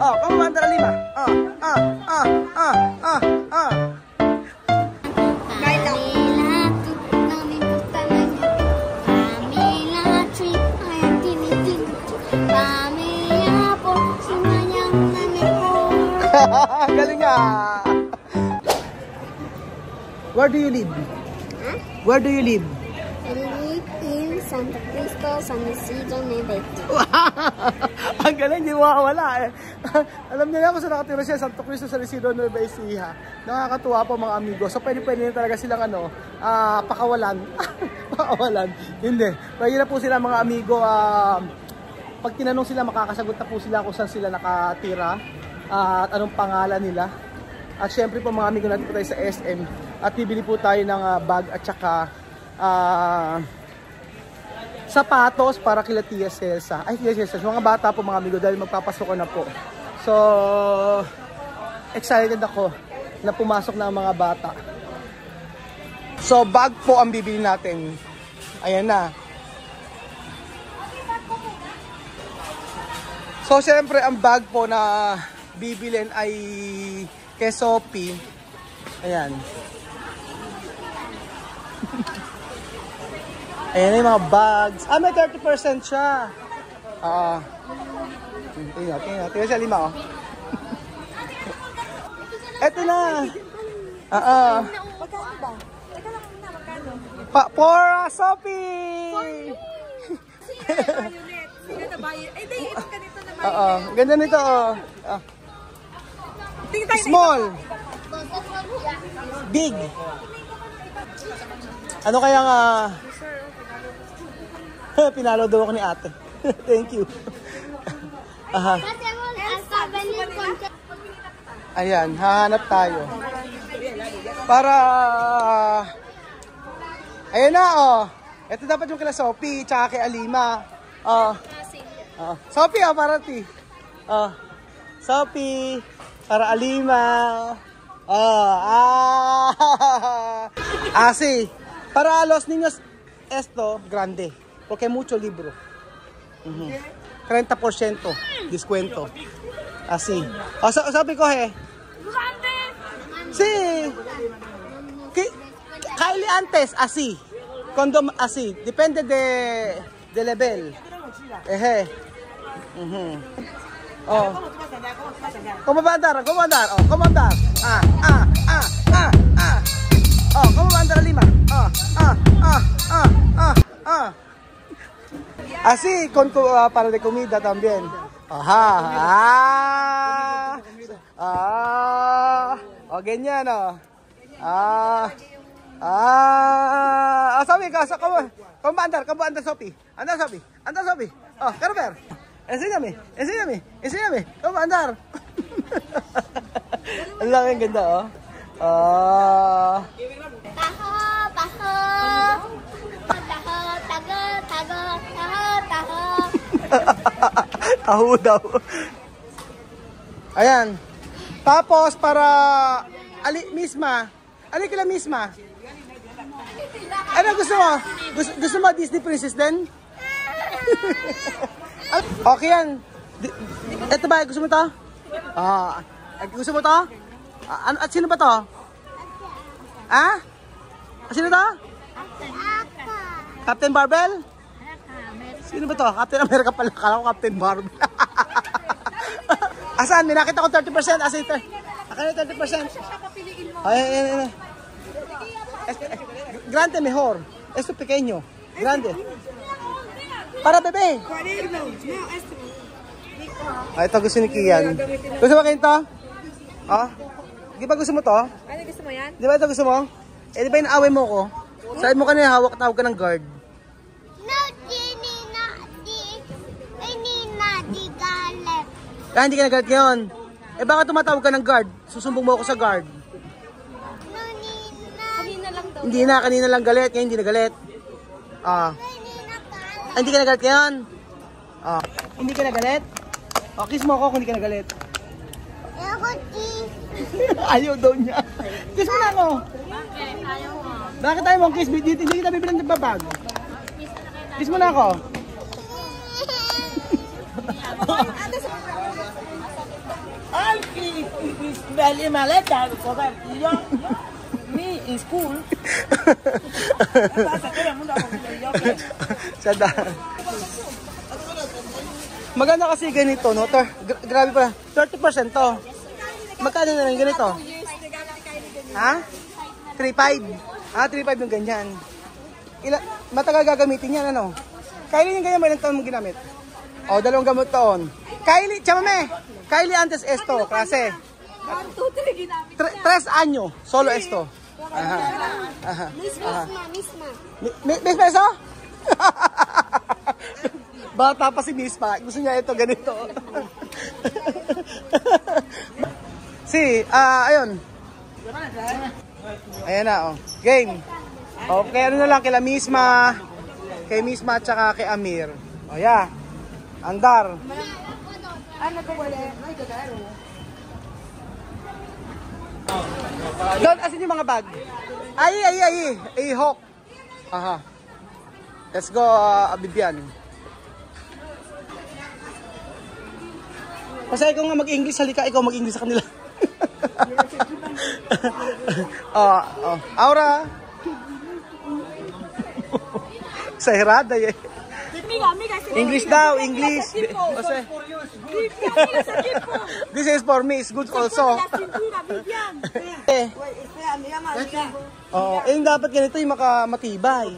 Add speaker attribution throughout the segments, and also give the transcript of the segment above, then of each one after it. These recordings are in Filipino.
Speaker 1: Oh, ¿cómo va a andar a Lima? Galing nga. Where do you live?
Speaker 2: Huh?
Speaker 1: Where do you live?
Speaker 2: I live in Santa Cristo, San Isidro, Nueva Ecija.
Speaker 1: Ang galing, hindi mawawala eh. Alam niyo na kung saan nakatira siya, Santo Cristo, San Isidro, Nueva Ecija. Nakakatuwa po mga amigo. So pwede na talaga silang pakawalan. Pakawalan. Hindi. Pwede na po sila mga amigo. Pag tinanong sila, makakasagot na po sila kung saan sila nakatira. At anong pangalan nila. At syempre po mga amigo, natin po tayo sa SM. At bibili po tayo ng bag at saka sapatos para kila Tia Celsa. Ay, Tia Celsa, mga bata po mga amigo dahil magpapasok na po. So, excited ako na pumasok na ang mga bata. So, bag po ang bibili natin. Ayan na. So, syempre, ang bag po na bibilin ay kay Sophie. Ayan. Ayan na yung mga bags. May 30% siya. Tingnan siya, Lima, oh. Eto na.
Speaker 3: Magkano ba? Teka lang muna, magkano?
Speaker 1: For Sophie!
Speaker 3: Sino na bayan? Eh, di, ibang ganito na bayan.
Speaker 1: Ganda nito, oh.
Speaker 3: Tingin tayo
Speaker 1: Small. Big. Ano kaya nga? Pinalo daw ako ni ate. Thank you. Ayan, hahanap tayo. Para... Ayan na, oh. Ito dapat yung kila Sophie, tsaka kay Alima. Sophie, para ti. Sophie, para Alima. Así. Para los niños, esto, grande. Porque mucho libro. 30% descuento. Así. Sabi ko, Sí. Kylie antes, así. Condom, así. Depende de level. ¿Cómo va a andar? ¿Cómo andar? ¿Cómo andar? ¿Cómo va a andar Lima? Así, para de comida también. Ganyan, Sophie, ¿cómo va a andar? ¿Cómo va a andar, Sophie? Anda, Sophie. Anda, Sophie. Quiero ver. Enséñame. ¿Cómo va a andar? Ang laking ganda, Taho daw. Ayan. Tapos para misma. Kila misma. Ano gusto mo? Gusto mo Disney Princess din? Okay yan. Ito ba? Gusto mo to? Gusto mo to? At sino ba to? Sino to? Captain Barbell? Sino ba to? Captain America pala. Kala ko Captain Barbell. Asan? May nakita ko 30%. Asan ito? Akala 30%. Ay. Grande mejor. Esto pequeño. Grande. Para bebe. Ito gusto ni Kian. Gusto mo kayo ito? Di ba gusto mo to?
Speaker 3: Ano gusto mo yan?
Speaker 1: Di ba ito gusto mo? Di ba inaaway mo ko? Sabi mo kanina hawak tawag ka ng guard.
Speaker 2: No, di galit.
Speaker 1: Hindi ka nagalit ngayon. Baka tumatawag ka ng guard. Susumbong mo ako sa guard.
Speaker 2: No,
Speaker 3: Kanina lang daw.
Speaker 1: Hindi na, kanina lang galit. Ngayon hindi na galit. Hindi ka nagalit ngayon? Hindi ka nagalit? Kiss mo ako kung hindi ka nagalit. Ayaw daw niya. Kiss mo na ako. Bakit tayo mong kiss? Hindi kita bibilang ng babag. Kiss mo na ako.
Speaker 4: Vale, maleta, joder. Y yo, me in school. ¿Qué pasa? Todo el mundo yo que.
Speaker 1: Sada. Maganda kasi ganito, no? Grabe pala. 30% to. Magkano na lang ganito? Ha? 3.5. 3.5 yung ganyan. Matagal gagamitin yan, ano? Kylie yung ganyan, may ilang taon mong ginamit? 2 gamot taon. Kylie, chamame! Kylie antes esto, klase.
Speaker 3: 1, 2, 3 ginamit.
Speaker 1: 3 años, solo esto.
Speaker 2: Misma.
Speaker 1: Misma eso? Bata pa si Misma. Gusto niya ito, ganito. Ayun. Ayan na, oh. Game. Okay, ano na lang, kila Misma. Kay Misma at saka kay Amir. O, yeah. Andar.
Speaker 3: Ano ko wala?
Speaker 1: Doon, asin yung mga bag? Ay, Hawk. Aha. Let's go, Bibian. Kasi ikaw nga mag-English, halika ikaw mag-English sa kanila. Aura. Sahirada eh. English daw, English. This is for me, it's good also. Yung dapat ganito yung matibay.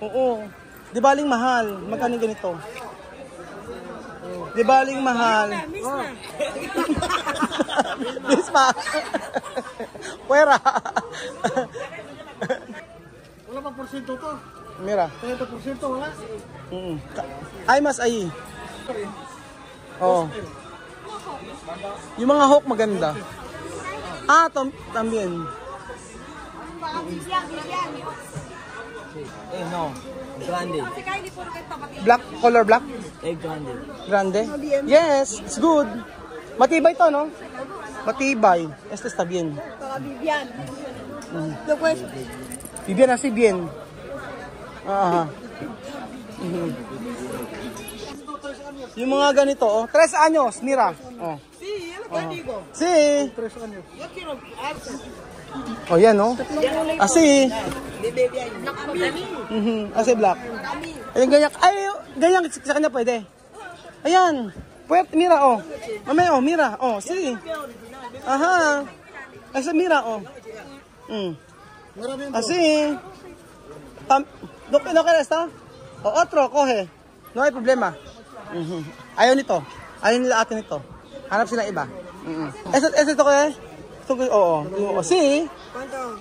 Speaker 1: Oo. Di baling mahal. Magkano ganito? Di baling mahal. Misma. Puwera.
Speaker 4: Wala pa porsyento to.
Speaker 1: Mira.
Speaker 4: 30% wala.
Speaker 1: Ay, mas ay. Oo. Yung mga Hawk maganda. También.
Speaker 4: No. Grande.
Speaker 1: Black, color black?
Speaker 4: Grande.
Speaker 1: Grande? Yes, it's good. Matibay to, no? Matibay. Este está bien.
Speaker 3: Para Vivian.
Speaker 1: Vivian así bien. Aha. Yung mga ganito, 3 anyos, mira.
Speaker 4: Sí, es lo que digo.
Speaker 1: Sí.
Speaker 4: 3 años. Yo quiero
Speaker 1: Yan, no? Así.
Speaker 4: Nakakami.
Speaker 1: Así black. Ayun, ganyan. Ganyan sa kanya pwede. Ayan. Pwede, mira, Mamaya, mira, sí. Ajá. Así, mira, Así. ¿No quieres esto? Otro, coge. No hay problema. Ayaw nito. Ayaw nila atin ito. Hanap sila iba. Ito kaya? Oo. Sí.
Speaker 4: ¿Cuánto?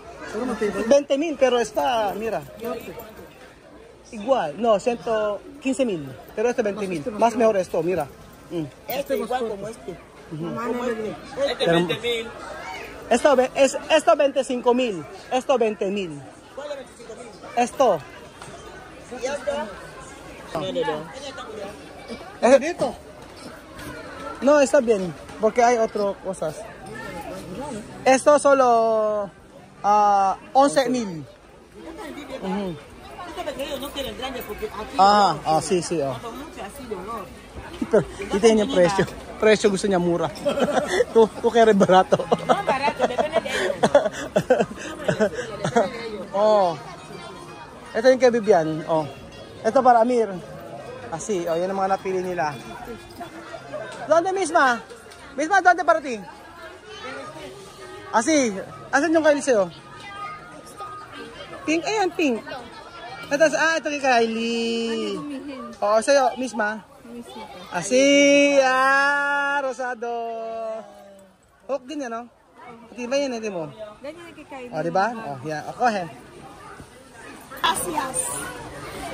Speaker 1: 20,000, pero esta, mira. Igual. No, 115,000. Pero este 20,000. Más mejor esto, mira.
Speaker 4: Este igual como este. Este
Speaker 1: 20,000. Esto 25,000. Esto 20,000.
Speaker 4: ¿Cuál es 25,000?
Speaker 1: Esto.
Speaker 4: ¿Y esto?
Speaker 1: ¿Bonito? No, está bien. Porque hay otras cosas. Esto solo 11,000.
Speaker 4: Este pequeño no quiere el grande porque aquí
Speaker 1: sí.
Speaker 4: mucho así de olor.
Speaker 1: Pero dito yung presyo. Presyo gusto niya mura. Tu kaya barato.
Speaker 4: No barato, depende de ellos.
Speaker 1: Ito yung kay Bibian. Ito para Amir. Así, yan ang mga napili nila. ¿Dónde misma? Misma, ¿dónde para ti? Así. Asan yung Kylie sa'yo? Pink? Ayan, pink. Ito kay Kylie. Sa'yo, misma? Así. Rosado. Hook din yan, no? Diba yan, hindi mo?
Speaker 3: Ganyan nagkikain.
Speaker 1: Diba? Yan. Kohe.
Speaker 2: Gracias.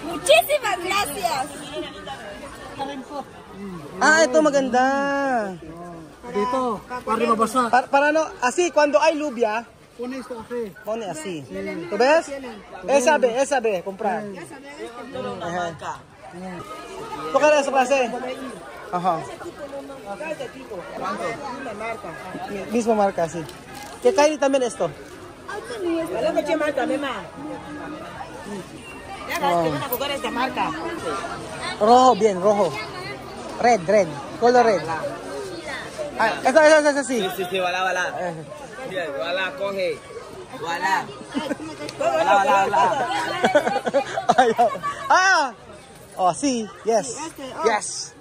Speaker 2: Muchísimas gracias.
Speaker 1: Ito maganda.
Speaker 4: Dito, para mabasa.
Speaker 1: Para no, así, cuando hay lluvia,
Speaker 4: Pone esto así.
Speaker 1: pone así. ¿Tú ves? Esa ve, comprar. ¿Tú qué eres clase? Ajá.
Speaker 4: Este tipo. Misma marca.
Speaker 1: Misma marca, sí. Que Kylie también esto.
Speaker 4: ¿Cuál es la marca, Mema? Ya ves que van a jugar esta marca.
Speaker 1: Rojo, bien, rojo. Red. Color red. Esa, sí.
Speaker 4: Sí, wala. Bien, wala, coge. Wala. Wala.
Speaker 1: Ayaw. Oh, sí. Yes. Yes.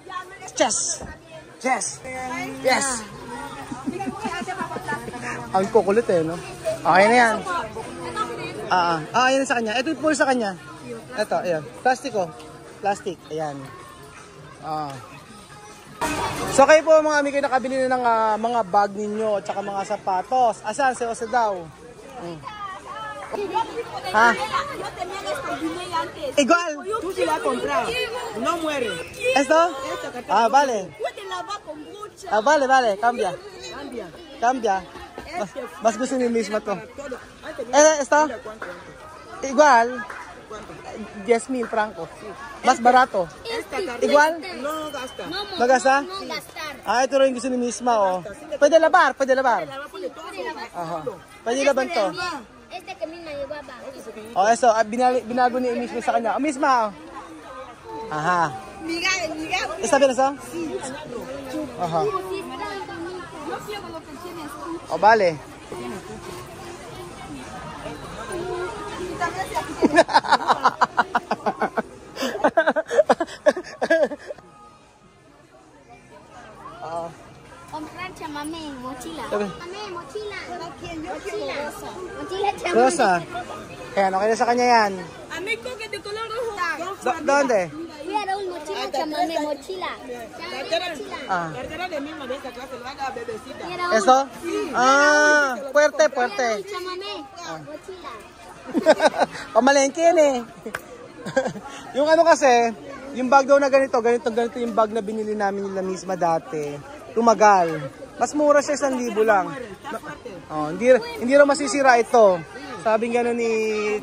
Speaker 1: Ang kukulit no? Okay na yan. Ayan sa kanya. Ito yung full sa kanya. Ito, ayan. Plastic. Ayan. So kayo po mga amigo nakabili na ng mga bag ninyo at saka mga sapatos. Asan? Si Jose daw. Ha? Igual.
Speaker 4: Tú sí la has comprado. No muere.
Speaker 1: ¿Esto? Vale. Vale. Cambia. Mas gusto niyo mismo to. ¿Esto? Igual. 10,000 franco. Más barato. Igual?
Speaker 4: No gasta.
Speaker 1: ¿No gasta?
Speaker 2: No gastar.
Speaker 1: Ito rin gusto ni misma, oh. Pwede labar. Aha. Pwede laban to.
Speaker 2: Este que misma llevaba.
Speaker 1: Oh, eso, binago ni mismo sa kanya. Misma, oh. Aha. ¿Está bien eso? Aha. Oh, vale.
Speaker 2: Comprar chamamé, mochila.
Speaker 1: Sabi.
Speaker 2: Mochila. Mochila chamamé.
Speaker 1: Rosa. Ayan, okay na sa kanya yan.
Speaker 3: Amigo, que de color rojo.
Speaker 1: ¿Dónde?
Speaker 2: Mira, Raúl, mochila chamamé, mochila.
Speaker 4: Cartera de misma de esta clase, lo haga bebecita.
Speaker 2: Mira, Raúl.
Speaker 1: ¿Eso? Fuerte.
Speaker 2: Raúl, chamamé, mochila.
Speaker 1: Pamalengke yan eh. Yung ano kasi, yung bag daw na ganito yung bag na binili namin nila misma dati. Tumagal. Mas mura siya 1,000 lang. Hindi raw masisira ito. Sabing gano'n ni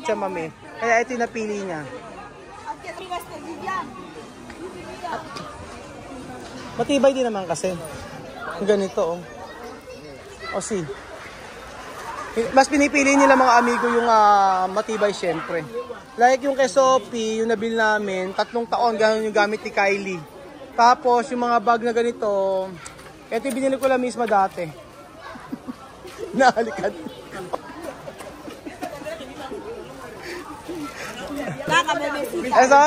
Speaker 1: Chamame. Kaya ito yung napili niya. Matibay din naman kasi. Yung ganito, oh. O si. Mas pinipili nila mga amigo yung matibay syempre. Like yung kay Sophie, yung nabil namin, 3 taon, gano'n yung gamit ni Kylie. Tapos yung mga bag na ganito, ito yung binili ko lang misma dati. Nahalikan. Eso?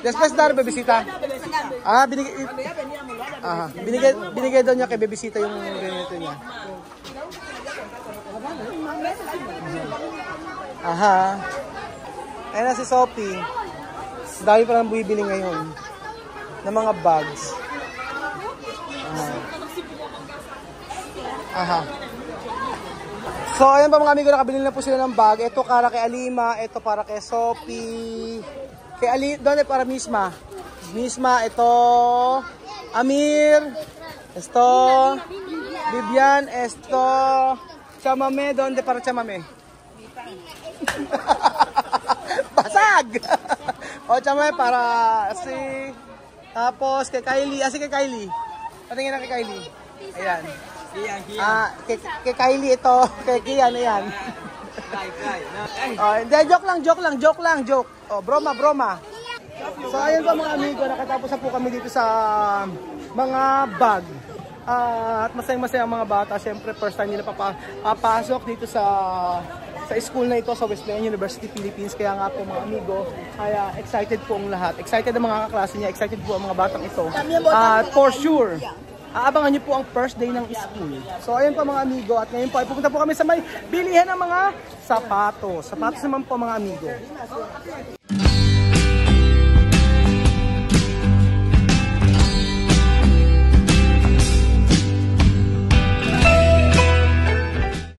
Speaker 1: Después dar bebisita. Binigay daw niya kay bebisita yung ganito niya. Aha. Ayan na si Sophie. Dami pa lang bumibili ngayon ng mga bags. Aha. So, ayan pa mga amigo, nakabili na po sila ng bag. Ito para kay Alima, ito para kay Sophie. Kay Ali, doon para Misma. Misma, ito Amir. Ito Vivian, ito Chamame, doon para Chamame. Basag! O, Chamame para si... Tapos kay Kylie, kay Kylie. Patingin na kay Kylie. Ayan. Kay Kylie ito, kay Kian, ayan. Hindi, joke lang. Oh, broma. So, ayan po mga amigo, nakatapos na po kami dito sa mga bag. At masayang-masaya ang mga bata. Siyempre, first time nila papasok dito sa school na ito, sa Wesleyan University, Philippines. Kaya nga po mga amigo, kaya excited po ang lahat. Excited ang mga kaklase niya, excited po ang mga batang ito. At for sure, aabangan niyo po ang first day ng school. So ayan pa mga amigo, at ngayon po ay pupunta po kami sa may bilihan ng mga sapatos. Sapatos naman po mga amigo.